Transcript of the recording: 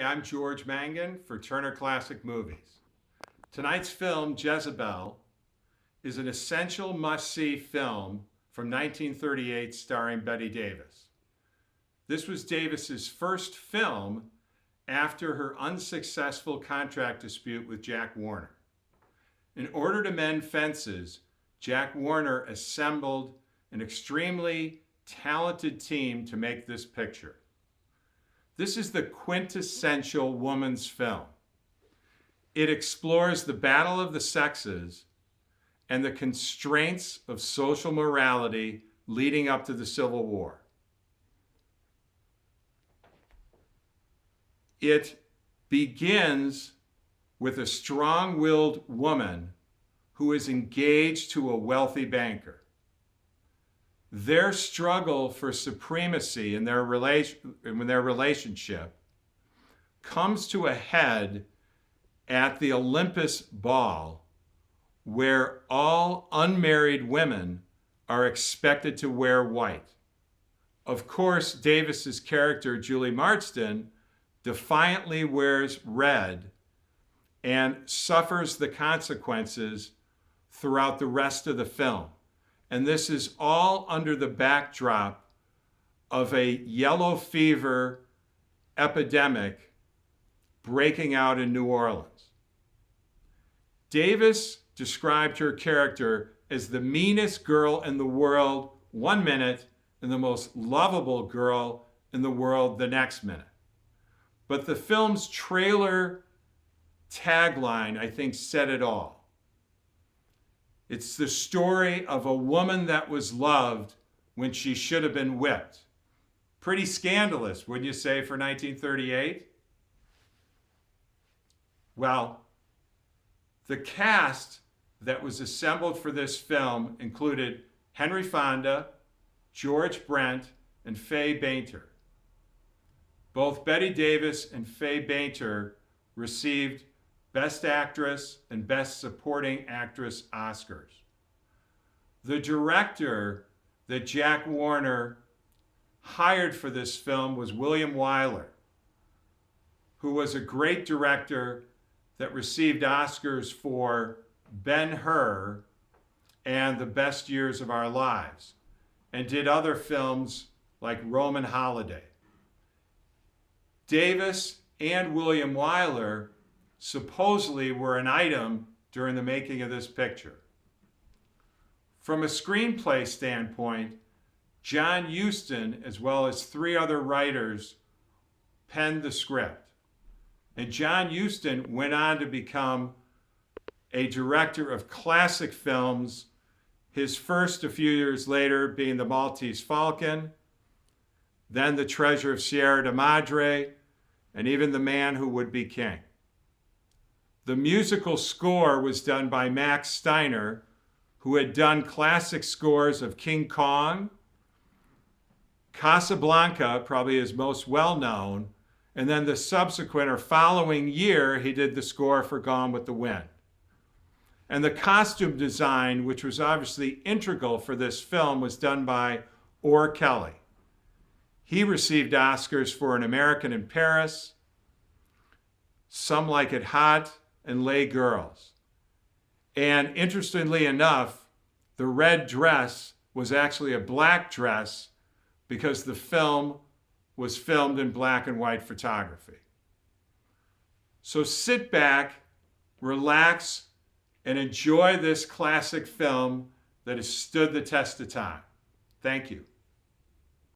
I'm George Mangan for Turner Classic Movies. Tonight's film, Jezebel, is an essential must-see film from 1938 starring Bette Davis. This was Davis's first film after her unsuccessful contract dispute with Jack Warner. In order to mend fences, Jack Warner assembled an extremely talented team to make this picture. This is the quintessential woman's film. It explores the battle of the sexes and the constraints of social morality leading up to the Civil War. It begins with a strong-willed woman who is engaged to a wealthy banker. Their struggle for supremacy in their relationship comes to a head at the Olympus Ball, where all unmarried women are expected to wear white. Of course, Davis's character, Julie Marsden, defiantly wears red and suffers the consequences throughout the rest of the film. And this is all under the backdrop of a yellow fever epidemic breaking out in New Orleans. Davis described her character as the meanest girl in the world 1 minute and the most lovable girl in the world the next minute. But the film's trailer tagline, I think, said it all. It's the story of a woman that was loved when she should have been whipped. Pretty scandalous, wouldn't you say, for 1938? Well, the cast that was assembled for this film included Henry Fonda, George Brent, and Fay Bainter. Both Bette Davis and Fay Bainter received Best Actress and Best Supporting Actress Oscars. The director that Jack Warner hired for this film was William Wyler, who was a great director that received Oscars for Ben-Hur and The Best Years of Our Lives, and did other films like Roman Holiday. Davis and William Wyler supposedly were an item during the making of this picture. From a screenplay standpoint, John Huston, as well as 3 other writers, penned the script. And John Huston went on to become a director of classic films, his first a few years later being The Maltese Falcon, then The Treasure of Sierra de Madre, and even The Man Who Would Be King. The musical score was done by Max Steiner, who had done classic scores of King Kong, Casablanca, probably his most well-known, and then the subsequent or following year, he did the score for Gone with the Wind. And the costume design, which was obviously integral for this film, was done by Orr Kelly. He received Oscars for An American in Paris, Some Like It Hot, and Les Girls. And interestingly enough, the red dress was actually a black dress because the film was filmed in black and white photography. So sit back, relax, and enjoy this classic film that has stood the test of time. Thank you.